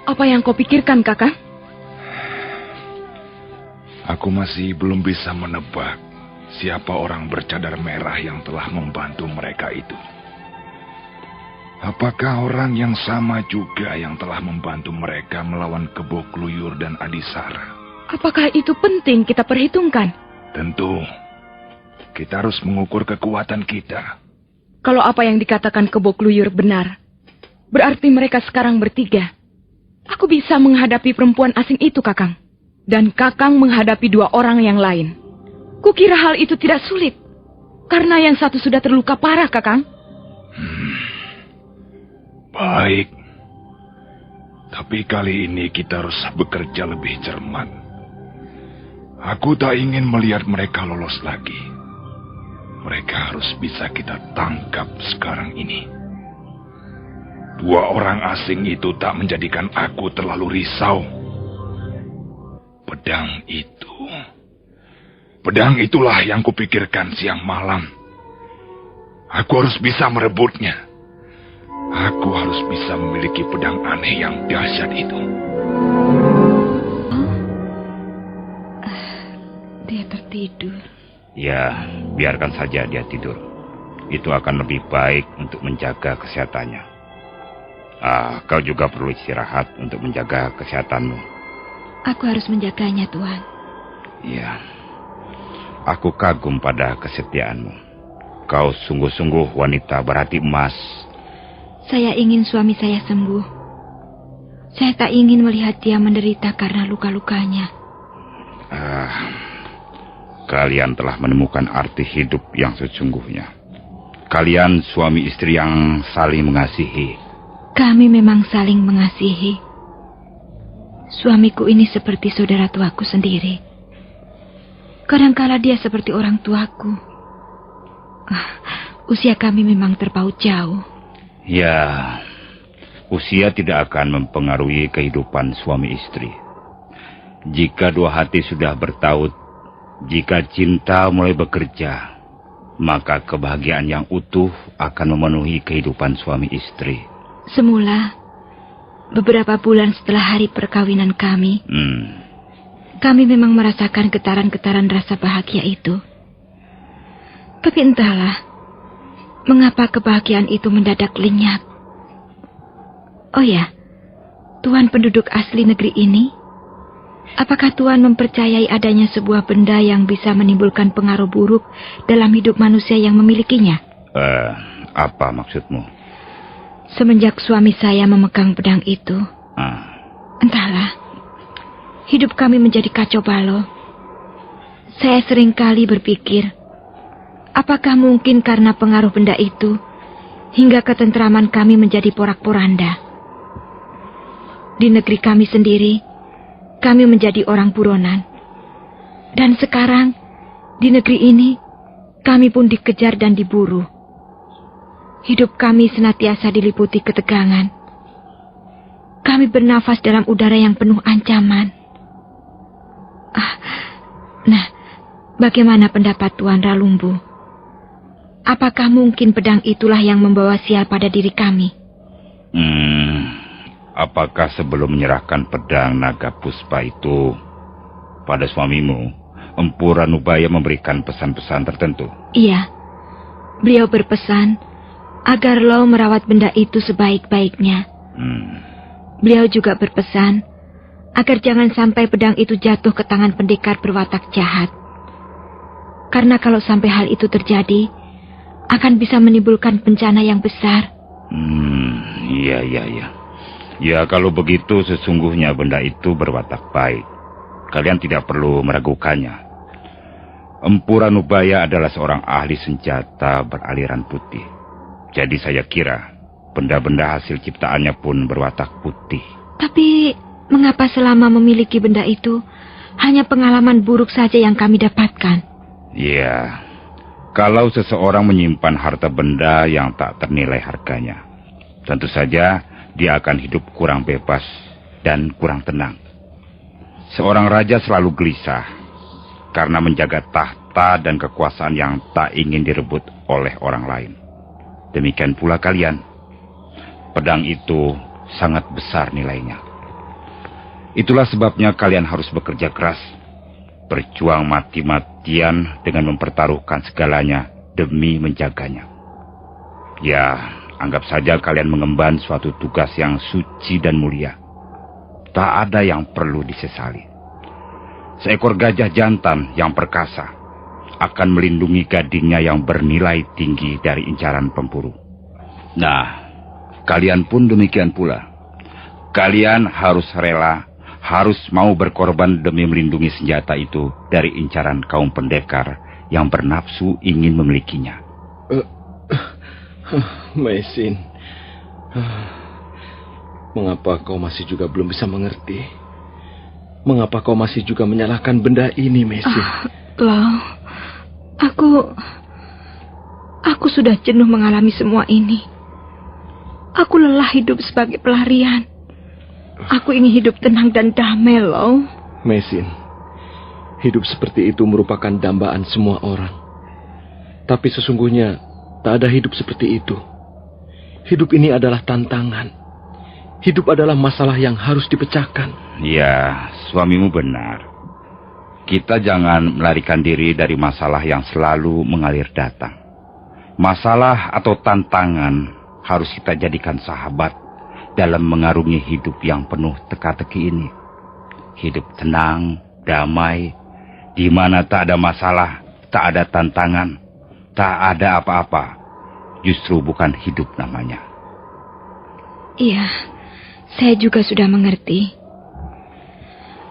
Apa yang kau pikirkan, Kakang? Aku masih belum bisa menebak siapa orang bercadar merah yang telah membantu mereka itu. Apakah orang yang sama juga yang telah membantu mereka melawan Kebo Kluyur dan Adisara? Apakah itu penting kita perhitungkan? Tentu. Kita harus mengukur kekuatan kita. Kalau apa yang dikatakan Kebo Kluyur benar, berarti mereka sekarang bertiga. Aku bisa menghadapi perempuan asing itu, Kakang. Dan Kakang menghadapi 2 orang yang lain. Kukira hal itu tidak sulit. Karena yang satu sudah terluka parah, Kakang. Baik. Tapi kali ini kita harus bekerja lebih cermat. Aku tak ingin melihat mereka lolos lagi. Mereka harus bisa kita tangkap sekarang ini. 2 orang asing itu tak menjadikan aku terlalu risau. Pedang itulah yang kupikirkan siang malam. Aku harus bisa merebutnya. Aku harus bisa memiliki pedang aneh yang dahsyat itu. Dia tertidur. Ya, biarkan saja dia tidur. Itu akan lebih baik untuk menjaga kesehatannya. Kau juga perlu istirahat untuk menjaga kesehatanmu. Aku harus menjaganya, Tuan. Ya, aku kagum pada kesetiaanmu. Kau sungguh-sungguh wanita berhati emas. Saya ingin suami saya sembuh. Saya tak ingin melihat dia menderita karena luka-lukanya. Kalian telah menemukan arti hidup yang sesungguhnya. Kalian suami istri yang saling mengasihi. Kami memang saling mengasihi. Suamiku ini seperti saudara tuaku sendiri. Kadangkala dia seperti orang tuaku. Usia kami memang terpaut jauh. Ya, usia tidak akan mempengaruhi kehidupan suami istri. Jika 2 hati sudah bertaut, jika cinta mulai bekerja, maka kebahagiaan yang utuh akan memenuhi kehidupan suami istri. Semula, beberapa bulan setelah hari perkawinan kami, kami memang merasakan getaran-getaran rasa bahagia itu. Tapi entahlah, mengapa kebahagiaan itu mendadak lenyap. Oh ya, Tuan penduduk asli negeri ini, apakah Tuan mempercayai adanya sebuah benda yang bisa menimbulkan pengaruh buruk dalam hidup manusia yang memilikinya? Apa maksudmu? Semenjak suami saya memegang pedang itu, entahlah, hidup kami menjadi kacau balau. Saya seringkali berpikir, apakah mungkin karena pengaruh benda itu, hingga ketentraman kami menjadi porak-poranda. Di negeri kami sendiri, kami menjadi orang buronan. Dan sekarang, di negeri ini, kami pun dikejar dan diburu. Hidup kami senantiasa diliputi ketegangan. Kami bernafas dalam udara yang penuh ancaman. Nah, bagaimana pendapat Tuan Ralumbu? Apakah mungkin pedang itulah yang membawa sial pada diri kami? Apakah sebelum menyerahkan pedang naga puspa itu pada suamimu, Empu Ranubaya memberikan pesan-pesan tertentu? Iya, beliau berpesan agar lo merawat benda itu sebaik-baiknya. Beliau juga berpesan agar jangan sampai pedang itu jatuh ke tangan pendekar berwatak jahat. Karena kalau sampai hal itu terjadi, akan bisa menimbulkan bencana yang besar. Iya. Ya, kalau begitu sesungguhnya benda itu berwatak baik. Kalian tidak perlu meragukannya. Empu Ranubaya adalah seorang ahli senjata beraliran putih. Jadi saya kira benda-benda hasil ciptaannya pun berwatak putih. Tapi Mengapa selama memiliki benda itu, hanya pengalaman buruk saja yang kami dapatkan? Ya, kalau seseorang menyimpan harta benda yang tak ternilai harganya, tentu saja dia akan hidup kurang bebas dan kurang tenang. Seorang raja selalu gelisah karena menjaga tahta dan kekuasaan yang tak ingin direbut oleh orang lain. Demikian pula kalian. Pedang itu sangat besar nilainya. Itulah sebabnya kalian harus bekerja keras, berjuang mati-matian dengan mempertaruhkan segalanya demi menjaganya. Ya, anggap saja kalian mengemban suatu tugas yang suci dan mulia. Tak ada yang perlu disesali. Seekor gajah jantan yang perkasa akan melindungi gadingnya yang bernilai tinggi dari incaran pemburu. Nah, kalian pun demikian pula. Kalian harus rela, harus mau berkorban demi melindungi senjata itu dari incaran kaum pendekar yang bernafsu ingin memilikinya. Mesin, mengapa kau masih juga belum bisa mengerti? Mengapa kau masih juga menyalahkan benda ini, Mesin? Lau, aku sudah jenuh mengalami semua ini. Aku lelah hidup sebagai pelarian. Aku ingin hidup tenang dan damai, Lau. Mesin, hidup seperti itu merupakan dambaan semua orang. Tapi sesungguhnya tak ada hidup seperti itu. Hidup ini adalah tantangan. Hidup adalah masalah yang harus dipecahkan. Ya, suamimu benar. Kita jangan melarikan diri dari masalah yang selalu mengalir datang. Masalah atau tantangan harus kita jadikan sahabat dalam mengarungi hidup yang penuh teka-teki ini. Hidup tenang, damai, di mana tak ada masalah, tak ada tantangan, tak ada apa-apa. Justru bukan hidup namanya. Iya, saya juga sudah mengerti.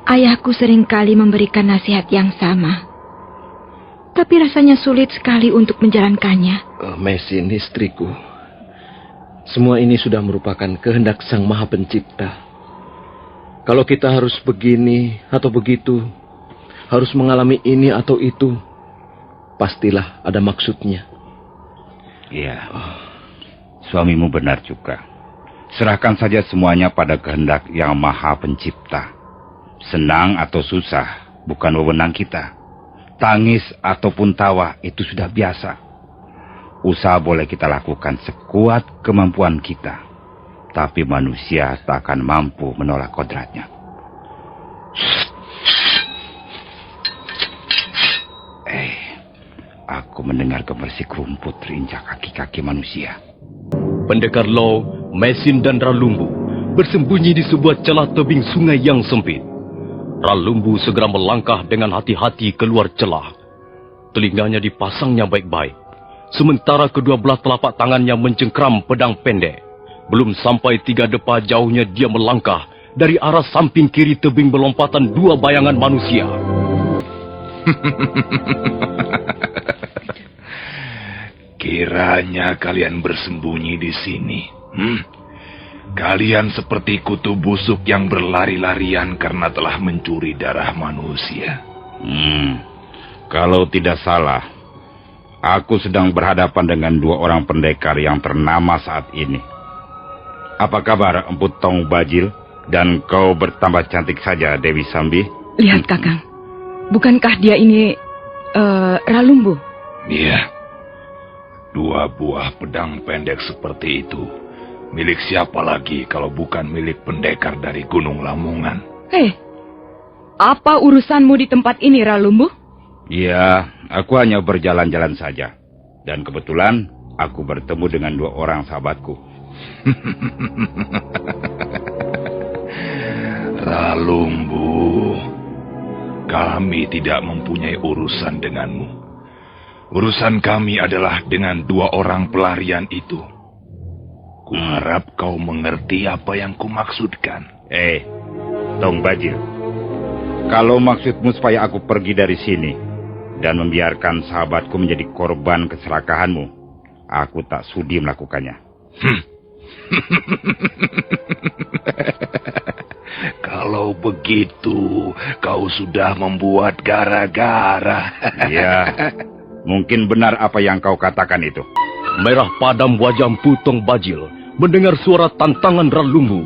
Ayahku seringkali memberikan nasihat yang sama. Tapi rasanya sulit sekali untuk menjalankannya. Mesin, istriku. Semua ini sudah merupakan kehendak Sang Maha Pencipta. Kalau kita harus begini atau begitu, harus mengalami ini atau itu, pastilah ada maksudnya. Iya, suamimu benar juga. Serahkan saja semuanya pada kehendak Yang Maha Pencipta. Senang atau susah, bukan wewenang kita. Tangis ataupun tawa, itu sudah biasa. Usaha boleh kita lakukan sekuat kemampuan kita. Tapi manusia tak akan mampu menolak kodratnya. Aku mendengar gemersik rumput terinjak kaki-kaki manusia. Pendekar Lau, Mesin dan Ralumbu bersembunyi di sebuah celah tebing sungai yang sempit. Ralumbu segera melangkah dengan hati-hati keluar celah. Telinganya dipasangnya baik-baik. Sementara kedua belah telapak tangannya mencengkram pedang pendek. Belum sampai 3 depa jauhnya dia melangkah dari arah samping kiri tebing berlompatan 2 bayangan manusia. Kiranya kalian bersembunyi di sini. Kalian seperti kutu busuk yang berlari-larian karena telah mencuri darah manusia. Kalau tidak salah, aku sedang berhadapan dengan 2 orang pendekar yang ternama saat ini. Apa kabar Empu Tong Bajil? Dan kau bertambah cantik saja, Dewi Sambi. Lihat, Kakang. Bukankah dia ini Ralumbu? Iya. 2 buah pedang pendek seperti itu. Milik siapa lagi kalau bukan milik pendekar dari Gunung Lamongan? Apa urusanmu di tempat ini, Ralumbu? Iya, aku hanya berjalan-jalan saja. Dan kebetulan aku bertemu dengan 2 orang sahabatku. Ralumbu, kami tidak mempunyai urusan denganmu. Urusan kami adalah dengan 2 orang pelarian itu. Kuharap kau mengerti apa yang kumaksudkan. Tong Bajil, kalau maksudmu supaya aku pergi dari sini dan membiarkan sahabatku menjadi korban keserakahanmu, aku tak sudi melakukannya. Kalau begitu, kau sudah membuat gara-gara. Ya, mungkin benar apa yang kau katakan itu. Merah padam wajah Empu Tong Bajil mendengar suara tantangan Ralumbu.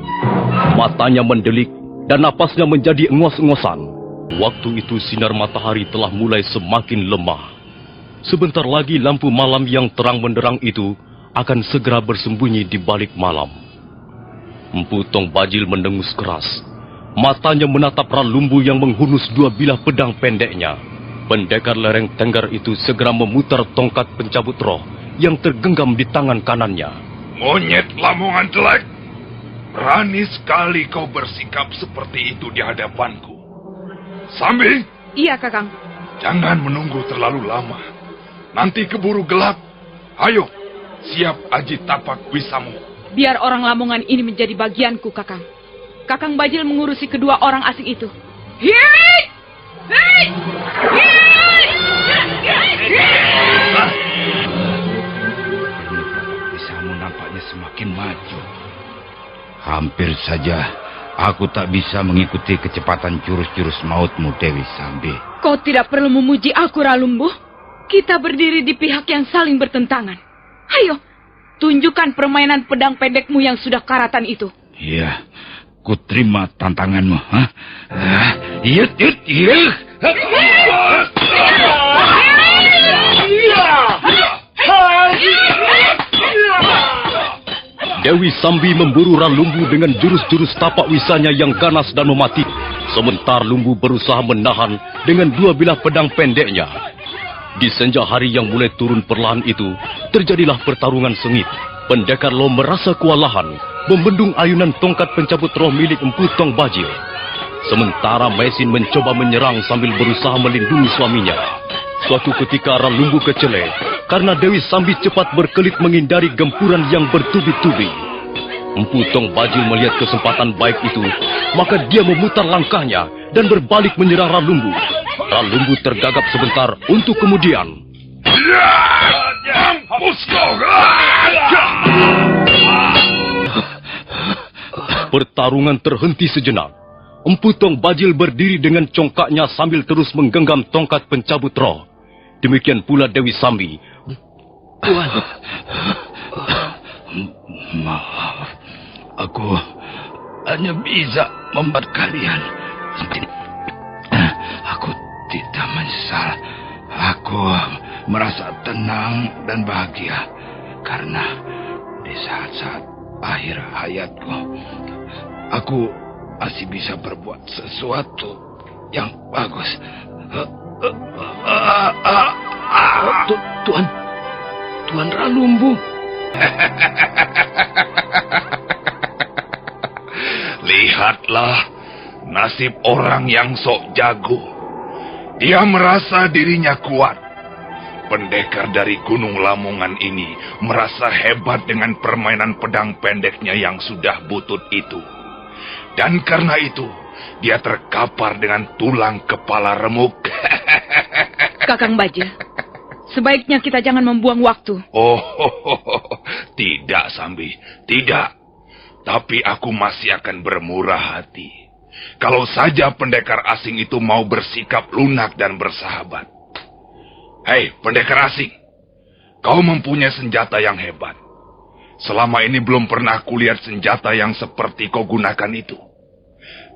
Matanya mendelik dan napasnya menjadi engos-engosan. Waktu itu sinar matahari telah mulai semakin lemah. Sebentar lagi lampu malam yang terang benderang itu akan segera bersembunyi di balik malam. Empu Tong Bajil mendengus keras. Matanya menatap Ralumbu yang menghunus dua bilah pedang pendeknya. Pendekar lereng tenggar itu segera memutar tongkat pencabut roh yang tergenggam di tangan kanannya. Monyet Lamongan jelek. Berani sekali kau bersikap seperti itu di hadapanku. Sambi, Iya, Kakang. jangan menunggu terlalu lama. Nanti keburu gelap. Ayo, siap aji tapak wisamu. Biar orang Lamongan ini menjadi bagianku, Kakang. Kakang Bajil mengurusi kedua orang asing itu. Hei! Hei! Wisamu nampaknya semakin maju. Hampir saja aku tak bisa mengikuti kecepatan jurus-jurus mautmu, Dewi Sambi. Kau tidak perlu memuji aku, Ralumbu. Kita berdiri di pihak yang saling bertentangan. Ayo, tunjukkan permainan pedang pendekmu yang sudah karatan itu. Iya, ku terima tantanganmu. Iya. Dewi Sambi memburu Ralumbu dengan jurus-jurus tapak wisanya yang ganas dan mematikan. Sementara Lumbu berusaha menahan dengan dua bilah pedang pendeknya. Di senja hari yang mulai turun perlahan itu, terjadilah pertarungan sengit. Pendekar Lo merasa kewalahan, membendung ayunan tongkat pencabut roh milik Empu Tong Bajil. Sementara Mesin mencoba menyerang sambil berusaha melindungi suaminya. Suatu ketika Ralumbu kecele, karena Dewi Sambi cepat berkelit menghindari gempuran yang bertubi-tubi. Empu Tong Bajil melihat kesempatan baik itu, maka dia memutar langkahnya dan berbalik menyerang Ralumbu. Ralumbu tergagap sebentar untuk kemudian. Pertarungan terhenti sejenak. Empu Tong Bajil berdiri dengan congkaknya sambil terus menggenggam tongkat pencabut roh. Demikian pula Dewi Sambi. Tuan. Maaf, aku hanya bisa membuat kalian. Aku tidak menyesal. Aku merasa tenang dan bahagia karena di saat-saat akhir hayatku, aku masih bisa berbuat sesuatu yang bagus. Tuan Ralumbu. Lihatlah nasib orang yang sok jago. Dia merasa dirinya kuat. Pendekar dari Gunung Lamongan ini merasa hebat dengan permainan pedang pendeknya yang sudah butut itu. Dan karena itu, dia terkapar dengan tulang kepala remuk. Kakang Bajil, sebaiknya kita jangan membuang waktu. Oh, tidak Sambi, tidak. Tapi aku masih akan bermurah hati. Kalau saja pendekar asing itu mau bersikap lunak dan bersahabat. Hei, pendekar asing. Kau mempunyai senjata yang hebat. Selama ini belum pernah kulihat senjata yang seperti kau gunakan itu.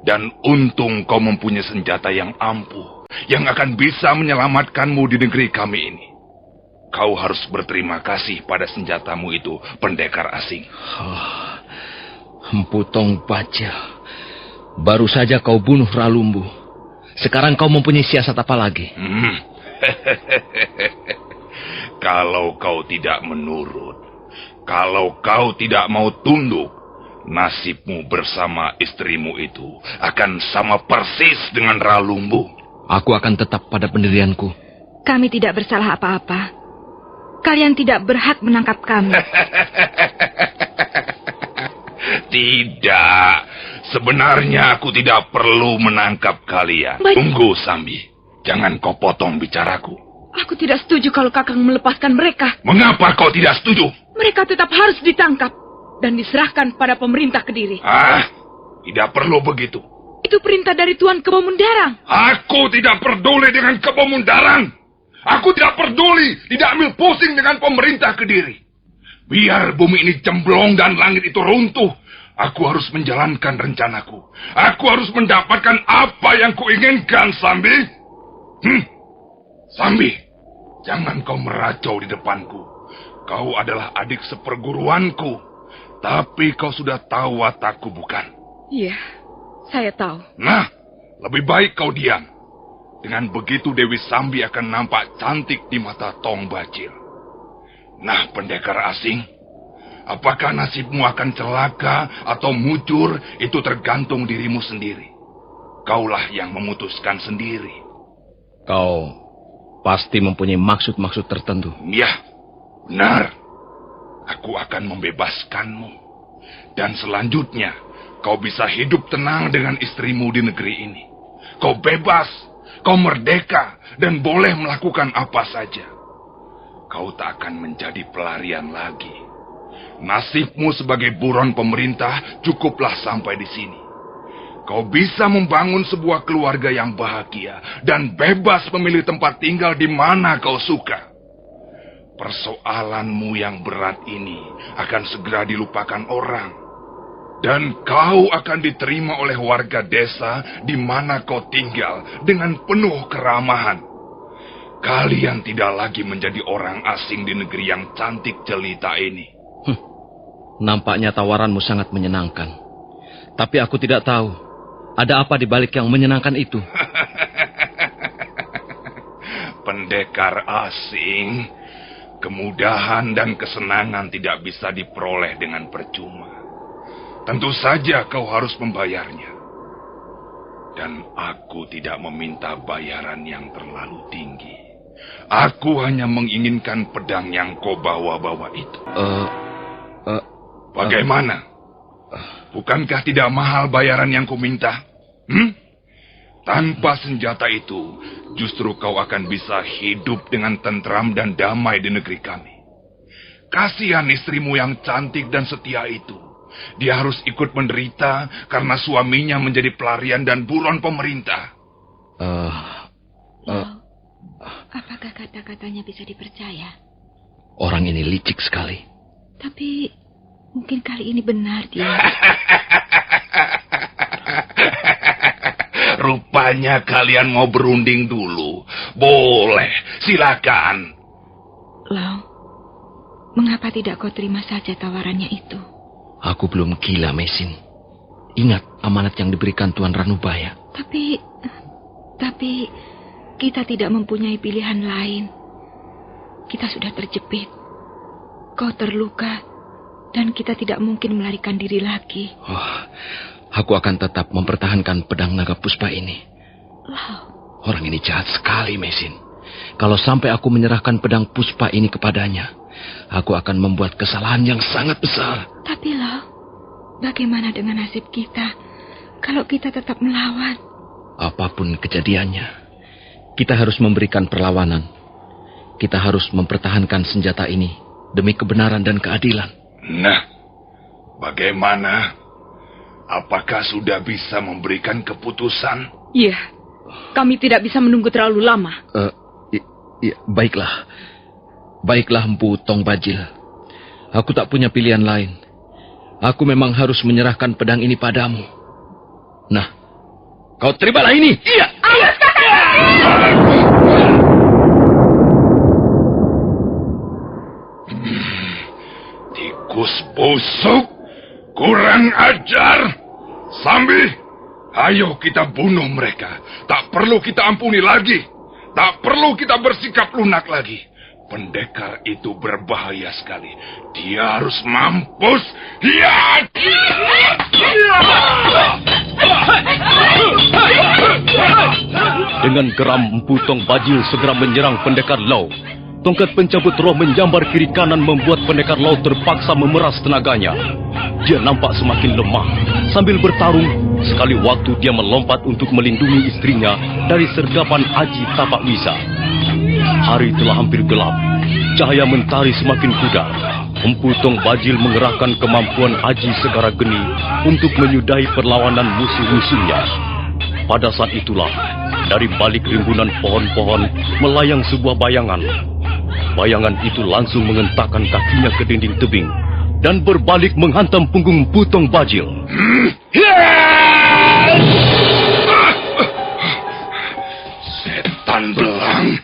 Dan untung kau mempunyai senjata yang ampuh, yang akan bisa menyelamatkanmu di negeri kami ini. Kau harus berterima kasih pada senjatamu itu, pendekar asing. Empu Tong Bajil. Baru saja kau bunuh Ralumbu. Sekarang kau mempunyai siasat apa lagi? Kalau kau tidak menurut, kalau kau tidak mau tunduk, nasibmu bersama istrimu itu akan sama persis dengan Ralumbu. Aku akan tetap pada pendirianku. Kami tidak bersalah apa-apa. Kalian tidak berhak menangkap kami. Tidak. Sebenarnya aku tidak perlu menangkap kalian. Tunggu, Sambi. Jangan kau potong bicaraku. Aku tidak setuju kalau Kakang melepaskan mereka. Mengapa kau tidak setuju? Mereka tetap harus ditangkap dan diserahkan pada pemerintah Kediri. Tidak perlu begitu. Itu perintah dari Tuan Kebo Mundarang. Aku tidak peduli dengan Kebo Mundarang. Aku tidak peduli, tidak ambil pusing dengan pemerintah Kediri. Biar bumi ini cemplung dan langit itu runtuh, aku harus menjalankan rencanaku. Aku harus mendapatkan apa yang kuinginkan, Sambi. Sambi, jangan kau meracau di depanku. Kau adalah adik seperguruanku, tapi kau sudah tahu watakku, bukan? Iya, saya tahu. Nah, lebih baik kau diam. Dengan begitu Dewi Sambi akan nampak cantik di mata Tong Bajil. Nah, pendekar asing, apakah nasibmu akan celaka atau mujur, itu tergantung dirimu sendiri. Kaulah yang memutuskan sendiri. Kau pasti mempunyai maksud-maksud tertentu. Ya, benar. Aku akan membebaskanmu. Dan selanjutnya, kau bisa hidup tenang dengan istrimu di negeri ini. Kau bebas, kau merdeka, dan boleh melakukan apa saja. Kau tak akan menjadi pelarian lagi. Nasibmu sebagai buron pemerintah cukuplah sampai di sini. Kau bisa membangun sebuah keluarga yang bahagia dan bebas memilih tempat tinggal di mana kau suka. Persoalanmu yang berat ini akan segera dilupakan orang. Dan kau akan diterima oleh warga desa di mana kau tinggal dengan penuh keramahan. Kalian tidak lagi menjadi orang asing di negeri yang cantik jelita ini. Nampaknya tawaranmu sangat menyenangkan. Tapi aku tidak tahu, ada apa di balik yang menyenangkan itu? Pendekar asing, kemudahan dan kesenangan tidak bisa diperoleh dengan percuma. Tentu saja kau harus membayarnya. Dan aku tidak meminta bayaran yang terlalu tinggi. Aku hanya menginginkan pedang yang kau bawa-bawa itu. Bagaimana? Bukankah tidak mahal bayaran yang kau minta? Tanpa senjata itu, justru kau akan bisa hidup dengan tentram dan damai di negeri kami. Kasihan istrimu yang cantik dan setia itu. Dia harus ikut menderita karena suaminya menjadi pelarian dan buron pemerintah. Apakah kata-katanya bisa dipercaya? Orang ini licik sekali. Tapi mungkin kali ini benar dia. Rupanya kalian mau berunding dulu. Boleh, silakan. Lau, mengapa tidak kau terima saja tawarannya itu? Aku belum gila, Mesin. Ingat amanat yang diberikan Tuan Ranubaya. Tapi kita tidak mempunyai pilihan lain. Kita sudah terjepit. Kau terluka, dan kita tidak mungkin melarikan diri lagi. Aku akan tetap mempertahankan pedang naga puspa ini. Lau. Orang ini jahat sekali, Mesin. Kalau sampai aku menyerahkan pedang puspa ini kepadanya, aku akan membuat kesalahan yang sangat besar. Tapi Lau, bagaimana dengan nasib kita kalau kita tetap melawan? Apapun kejadiannya, kita harus memberikan perlawanan. Kita harus mempertahankan senjata ini demi kebenaran dan keadilan. Nah, bagaimana? Apakah sudah bisa memberikan keputusan? Iya, kami tidak bisa menunggu terlalu lama. Baiklah. Baiklah, Empu Tong Bajil. Aku tak punya pilihan lain. Aku memang harus menyerahkan pedang ini padamu. Nah, kau terimalah ini. Iya. Tikus busuk, kurang ajar. Sambi, ayo kita bunuh mereka. Tak perlu kita ampuni lagi. Tak perlu kita bersikap lunak lagi. Pendekar itu berbahaya sekali. Dia harus mampus. Ya! Dengan geram Empu Tong Bajil segera menyerang pendekar Lau. Tongkat pencabut roh menjambar kiri kanan membuat pendekar Lau terpaksa memeras tenaganya. Dia nampak semakin lemah. Sambil bertarung, sekali waktu dia melompat untuk melindungi istrinya dari sergapan Aji Tapak Wisa. Hari telah hampir gelap. Cahaya mentari semakin pudar. Empu Tong Bajil mengerahkan kemampuan Aji Segara Geni untuk menyudahi perlawanan musuh-musuhnya. Pada saat itulah, dari balik rimbunan pohon-pohon melayang sebuah bayangan. Bayangan itu langsung mengentakkan kakinya ke dinding tebing dan berbalik menghantam punggung Empu Tong Bajil. Setan belang,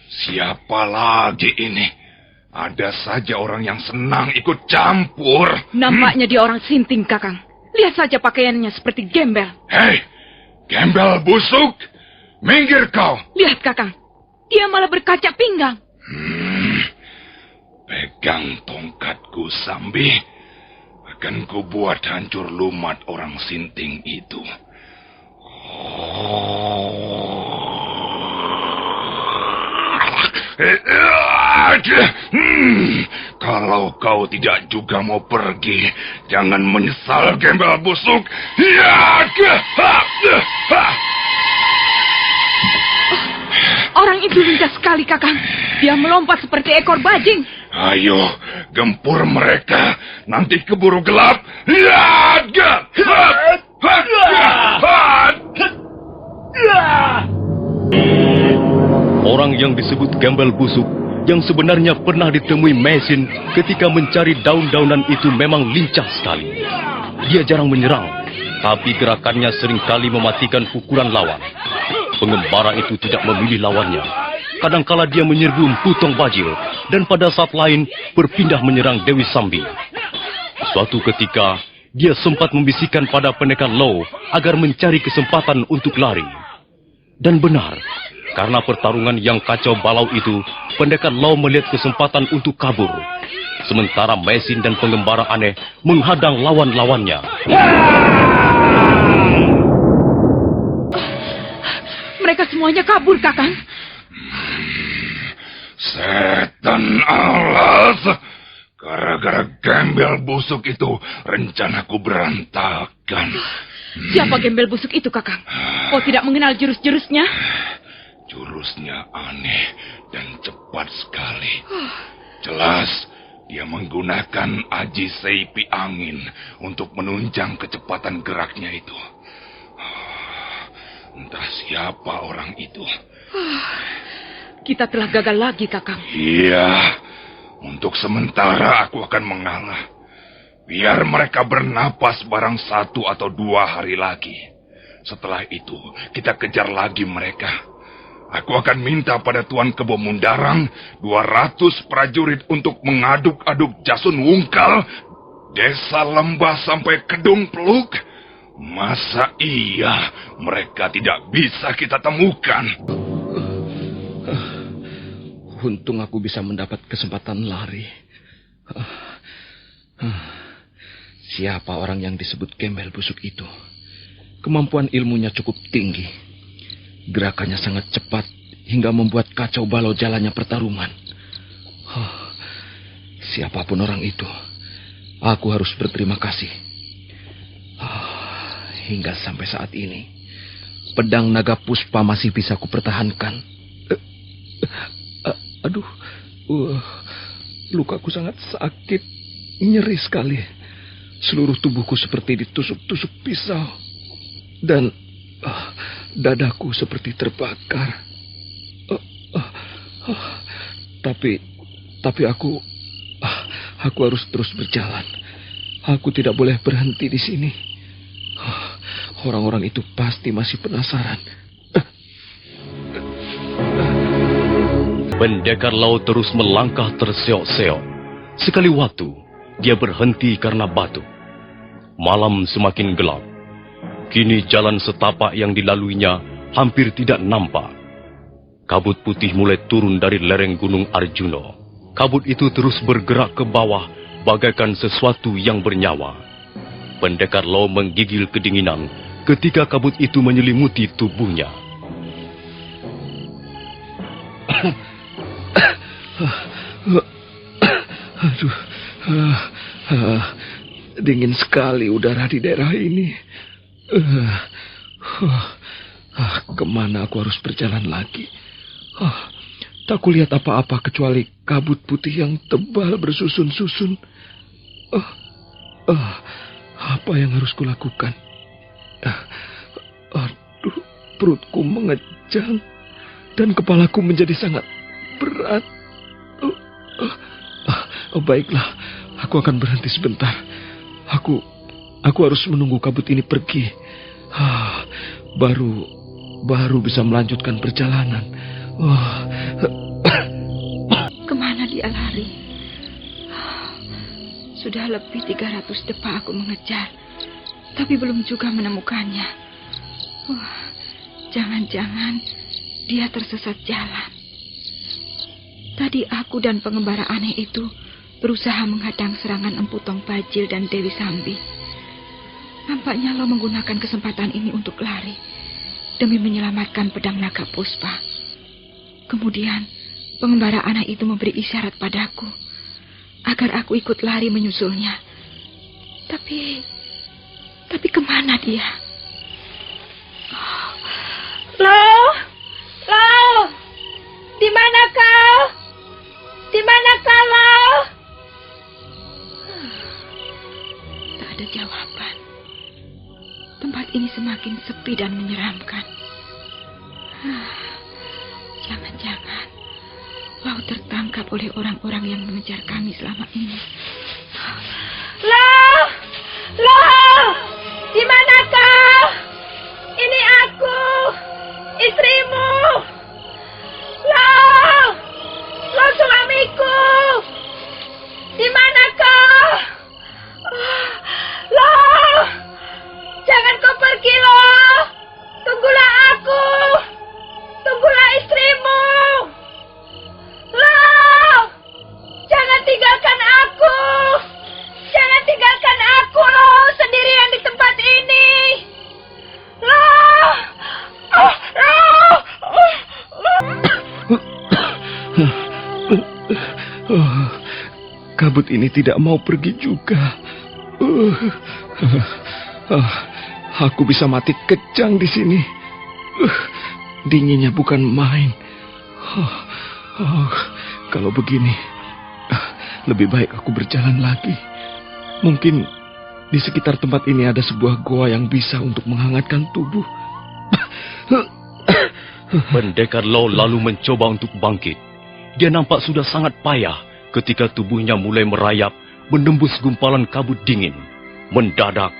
siapa lagi ini? Ada saja orang yang senang ikut campur. Nampaknya dia orang sinting, Kakang. Lihat saja pakaiannya seperti gembel. Hei, gembel busuk. Minggir kau. Lihat, Kakang. Dia malah berkaca pinggang. Pegang tongkatku, Sambi. Akan kubuat hancur lumat orang sinting itu. Kalau kau tidak juga mau pergi, jangan menyesal, gembel busuk. Orang itu lincah sekali, Kakang. Dia melompat seperti ekor bajing. Ayo, gempur mereka. Nanti keburu gelap. Orang yang disebut gembel busuk, yang sebenarnya pernah ditemui Mesin ketika mencari daun-daunan itu memang lincah sekali. Dia jarang menyerang, tapi gerakannya seringkali mematikan pukulan lawan. Pengembara itu tidak memilih lawannya. Kadangkala dia menyerbu Empu Tong Bajil, dan pada saat lain berpindah menyerang Dewi Sambi. Suatu ketika, dia sempat membisikkan pada pendekar Lo agar mencari kesempatan untuk lari. Dan benar, karena pertarungan yang kacau balau itu, pendekar Lo melihat kesempatan untuk kabur. Sementara Mesin dan pengembara aneh menghadang lawan-lawannya. Mereka semuanya kabur, Kakang. Setan alas. Gara-gara gembel busuk itu, rencanaku berantakan. Siapa gembel busuk itu, Kakang? Kau tidak mengenal jurus-jurusnya? Jurusnya aneh dan cepat sekali. Jelas, dia menggunakan aji seipi angin untuk menunjang kecepatan geraknya itu. Entah siapa orang itu. Kita telah gagal lagi, Kakang. Iya, untuk sementara aku akan mengalah. Biar mereka bernapas barang 1 atau 2 hari lagi. Setelah itu, kita kejar lagi mereka. Aku akan minta pada Tuan Kebo Mundarang 200 prajurit untuk mengaduk-aduk Jasun Wungkal, Desa Lembah sampai Kedung Peluk. Masa iya mereka tidak bisa kita temukan? Untung aku bisa mendapat kesempatan lari. Siapa orang yang disebut gembel busuk itu? Kemampuan ilmunya cukup tinggi. Gerakannya sangat cepat hingga membuat kacau balau jalannya pertarungan. Siapapun orang itu, aku harus berterima kasih. Hingga sampai saat ini, pedang naga puspa masih bisa kupertahankan. Aduh, lukaku sangat sakit, nyeri sekali. Seluruh tubuhku seperti ditusuk-tusuk pisau. Dan dadaku seperti terbakar. Tapi aku harus terus berjalan. Aku tidak boleh berhenti di sini. Orang-orang itu pasti masih penasaran. Pendekar Lo terus melangkah terseok-seok. Sekali waktu, dia berhenti karena batuk. Malam semakin gelap. Kini jalan setapak yang dilaluinya hampir tidak nampak. Kabut putih mulai turun dari lereng Gunung Arjuno. Kabut itu terus bergerak ke bawah bagaikan sesuatu yang bernyawa. Pendekar Lo menggigil kedinginan ketika kabut itu menyelimuti tubuhnya. Aduh, dingin sekali udara di daerah ini. Kemana aku harus berjalan lagi? Tak kulihat apa-apa kecuali kabut putih yang tebal bersusun-susun. Apa yang harus kulakukan? Aduh, perutku mengejang dan kepalaku menjadi sangat berat. Baiklah, aku akan berhenti sebentar. Aku harus menunggu kabut ini pergi. Baru bisa melanjutkan perjalanan. Kemana dia lari? Sudah lebih 300 depa aku mengejar, tapi belum juga menemukannya. Jangan-jangan dia tersesat jalan. Tadi aku dan pengembara aneh itu berusaha menghadang serangan Empu Tong Bajil dan Dewi Sambi. Nampaknya lo menggunakan kesempatan ini untuk lari demi menyelamatkan pedang naga Puspa. Kemudian pengembara aneh itu memberi isyarat padaku agar aku ikut lari menyusulnya. Tapi kemana dia? Lo, di mana kau? Di mana kau? Tak ada jawaban. Tempat ini semakin sepi dan menyeramkan. Jangan-jangan Lau tertangkap oleh orang-orang yang mengejar kami selama ini. Lau, di mana kau? Ini aku, istrimu. Lau, suamiku. Di mana kau? Lau, jangan kau pergi, Lau. Tunggulah aku. Tunggulah istrimu. Lau, jangan tinggalkan aku. Jangan tinggalkan aku, Lau, sendirian di tempat ini. Lau. Kabut ini tidak mau pergi juga. Aku bisa mati kejang di sini. Dinginnya bukan main. Kalau begini, lebih baik aku berjalan lagi. Mungkin di sekitar tempat ini ada sebuah goa yang bisa untuk menghangatkan tubuh. Pendekar Lau lalu mencoba untuk bangkit. Dia nampak sudah sangat payah ketika tubuhnya mulai merayap menembus gumpalan kabut dingin. Mendadak,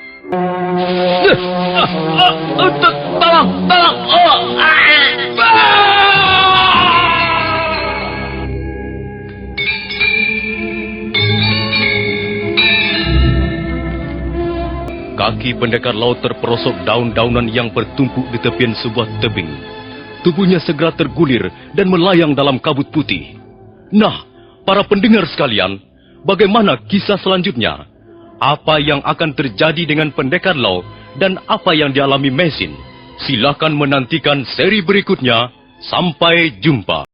tolong! Kaki pendekar Lau terperosok daun-daunan yang bertumpuk di tepian sebuah tebing. Tubuhnya segera tergulir dan melayang dalam kabut putih. Nah, para pendengar sekalian, bagaimana kisah selanjutnya? Apa yang akan terjadi dengan pendekar Lau dan apa yang dialami Mesin? Silakan menantikan seri berikutnya. Sampai jumpa.